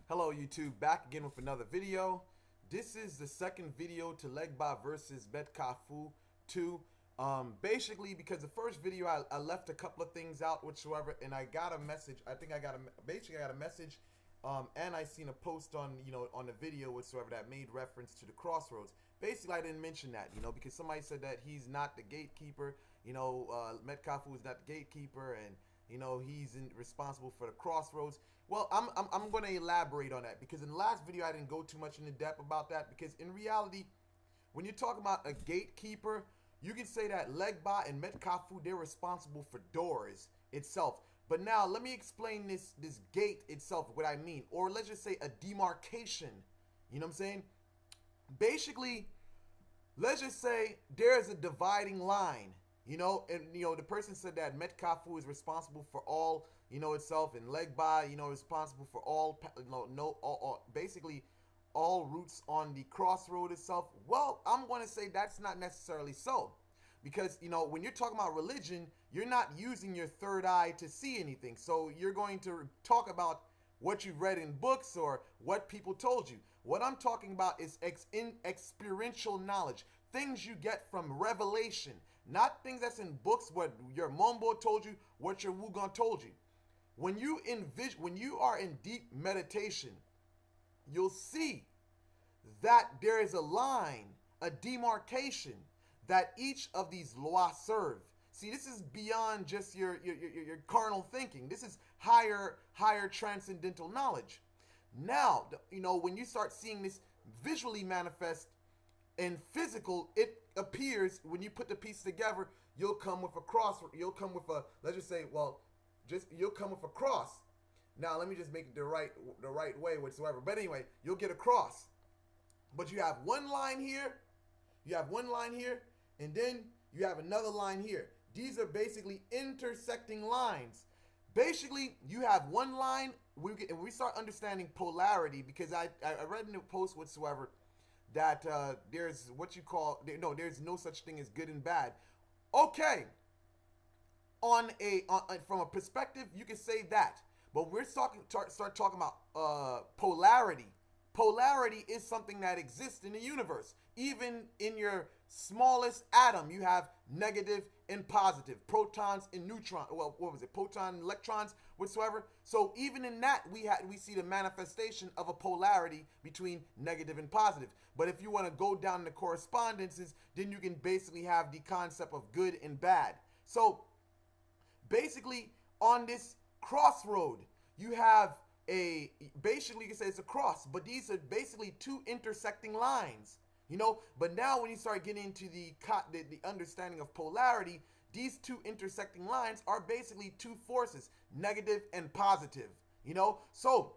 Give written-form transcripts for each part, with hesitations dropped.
Hello YouTube, back again with another video. This is the second video to LEGBA versus Metcalfe 2. Basically because the first video I left a couple of things out whatsoever, and I got a message. I got a message, and I seen a post on on the video whatsoever that made reference to the crossroads. Basically, I didn't mention that because somebody said that he's not the gatekeeper. Metcalfe is not the gatekeeper, and he's responsible for the crossroads. Well, I'm going to elaborate on that because in the last video I didn't go too much into depth about that, because in reality, when you're talking about a gatekeeper, you can say that LEGBA and Metcalfe, they're responsible for doors itself. But now let me explain this gate itself, what I mean, or let's just say a demarcation. You know what I'm saying? Basically, let's just say there's a dividing line. And the person said that Metcalfe is responsible for all, itself, and LEGBA, responsible for all, basically all routes on the crossroad itself. Well, I'm going to say that's not necessarily so, because when you're talking about religion, you're not using your third eye to see anything. So you're going to talk about what you've read in books or what people told you. What I'm talking about is experiential knowledge, things you get from revelation. Not things that's in books, what your Mombo told you, what your Wugon told you. When you are in deep meditation, you'll see that there is a line, a demarcation that each of these lois serve. See, this is beyond just your carnal thinking. This is higher transcendental knowledge. Now, when you start seeing this visually manifest in physical, it appears when you put the pieces together, you'll come with a cross. You'll come with a, let's just say, you'll come with a cross. Now let me just make it the right way whatsoever. But anyway, you'll get a cross. But you have one line here, and then you have another line here. These are basically intersecting lines. Basically, you have one line. We start understanding polarity, because I read in the post whatsoever that there's what you call, there's no such thing as good and bad. Okay, from a perspective, you can say that, but we're start talking about polarity. Polarity is something that exists in the universe. Even in your smallest atom, you have negative and positive, protons and neutrons. Well, what was it? Proton and electrons, whatsoever. So even in that, we see the manifestation of a polarity between negative and positive. But if you want to go down the correspondences, then you can basically have the concept of good and bad. So basically, on this crossroad, you have basically you can say it's a cross, but these are basically two intersecting lines. But now when you start getting into the understanding of polarity, these two intersecting lines are basically two forces, negative and positive. So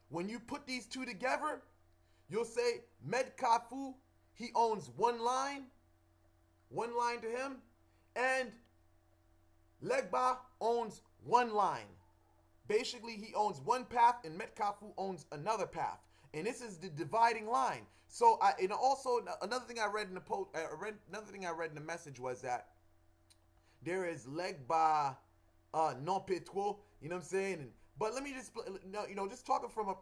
when you put these two together, you'll say Metcalfe, he owns one line to him, and LEGBA owns one line. Basically, he owns one path, and Metcalfe owns another path, and this is the dividing line. So, also another thing I read in the post, another thing I read in the message was that there is LEGBA non pétro. You know what I'm saying? But let me just, just talking from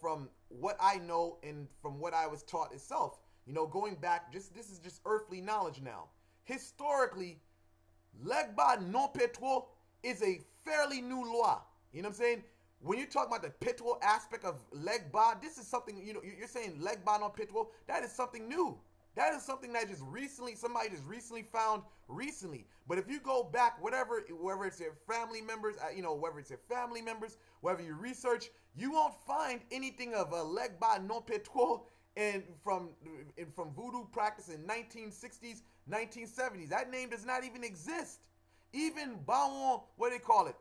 from what I know and from what I was taught itself. Going back, this is just earthly knowledge now. Historically, LEGBA non pétro is a fairly new law. You know what I'm saying? When you talk about the petrol aspect of LEGBA, this is something, you're saying LEGBA non petrol, that is something new. That is something that somebody just recently found recently. But if you go back, whether it's your family members, whether you research, you won't find anything of a LEGBA non petrol and from voodoo practice in 1960s, 1970s. That name does not even exist. Even Baon, what do they call it?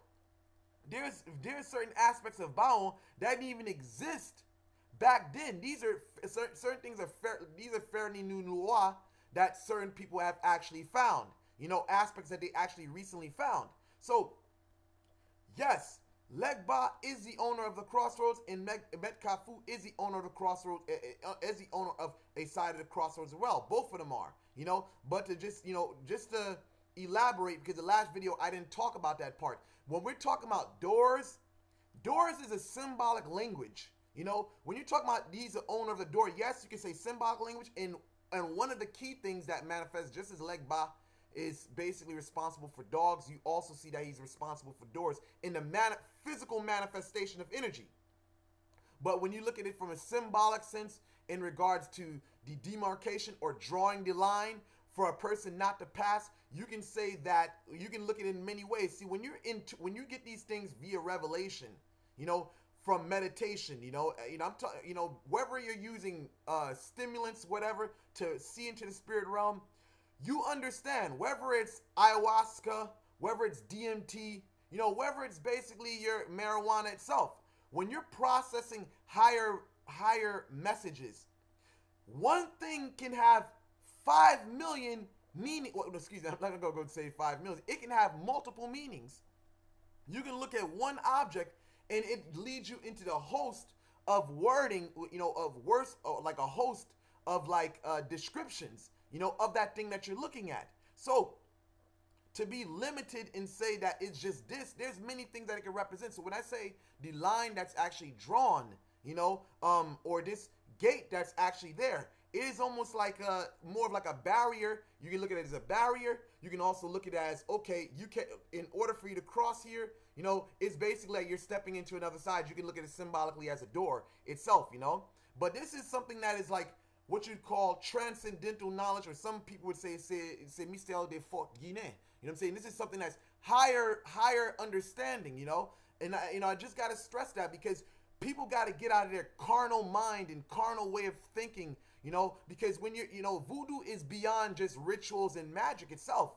There's certain aspects of Baon that didn't even exist back then. These are certain things these are fairly new law that certain people have actually found. Aspects that they actually recently found. So yes, LEGBA is the owner of the crossroads, and Metcalfe is the owner of the crossroads, is the owner of a side of the crossroads as well. Both of them are. But to just to elaborate, because the last video I didn't talk about that part. When we're talking about doors, doors is a symbolic language. You know, when you talk about he's the owner of the door, yes, you can say symbolic language. And one of the key things that manifests, just as LEGBA is basically responsible for dogs, you also see that he's responsible for doors in the physical manifestation of energy. But when you look at it from a symbolic sense in regards to the demarcation or drawing the line for a person not to pass, you can say that you can look at it in many ways. See, when you get these things via revelation, you know, from meditation, whether you're using stimulants, whatever, to see into the spirit realm, you understand whether it's ayahuasca, whether it's DMT, whether it's basically your marijuana itself. When you're processing higher messages, one thing can have 5 million meaning. Well, excuse me, I'm not gonna go say 5 million. It can have multiple meanings. You can look at one object and it leads you into the host of wording, of words, like a host of descriptions, of that thing that you're looking at. So to be limited and say that it's just this, there's many things that it can represent. So when I say the line that's actually drawn, or this gate that's actually there, it is almost like more of like a barrier. You can look at it as a barrier. You can also look at it as, okay, you can, in order for you to cross here, it's basically like you're stepping into another side. You can look at it symbolically as a door itself, But this is something that is like what you'd call transcendental knowledge, or some people would say mystère de forte Guinée. You know what I'm saying? This is something that's higher understanding, And I just got to stress that, because people got to get out of their carnal mind and carnal way of thinking, because when voodoo is beyond just rituals and magic itself.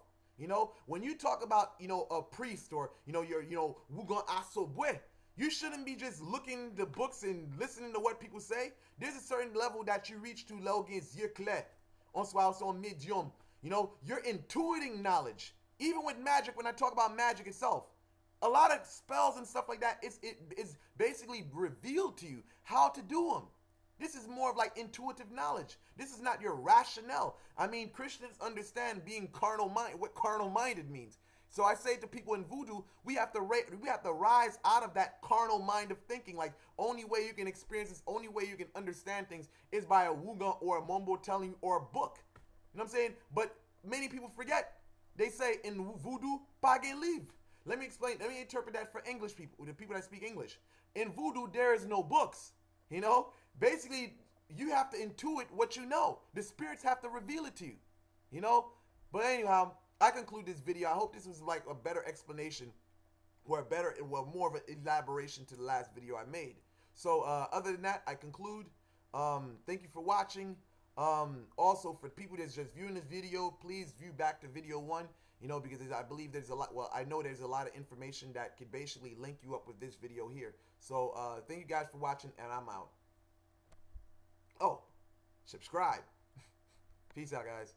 When you talk about, a priest or, your, Wugan Asobwe, you shouldn't be just looking the books and listening to what people say. There's a certain level that you reach to, on soit medium. You're intuiting knowledge. Even with magic, when I talk about magic itself, a lot of spells and stuff like that, it is basically revealed to you how to do them. This is more of like intuitive knowledge. This is not your rationale. I mean, Christians understand being carnal mind, what carnal minded means. So I say to people in voodoo, we have to rise out of that carnal mind of thinking. Like, only way you can experience this, only way you can understand things is by a wuga or a mumbo telling you, or a book. You know what I'm saying? But many people forget. They say in voodoo, pague live. Let me explain. Let me interpret that for English people, the people that speak English. In voodoo, there is no books. Basically, you have to intuit what you know. The spirits have to reveal it to you. But anyhow, I conclude this video. I hope this was like a better explanation, or more of an elaboration to the last video I made. So other than that, I conclude. Thank you for watching. Also, for people that's just viewing this video, please view back to video 1. Because I believe there's a lot, I know there's a lot of information that could basically link you up with this video here. So thank you guys for watching, and I'm out. Oh, subscribe. Peace out, guys.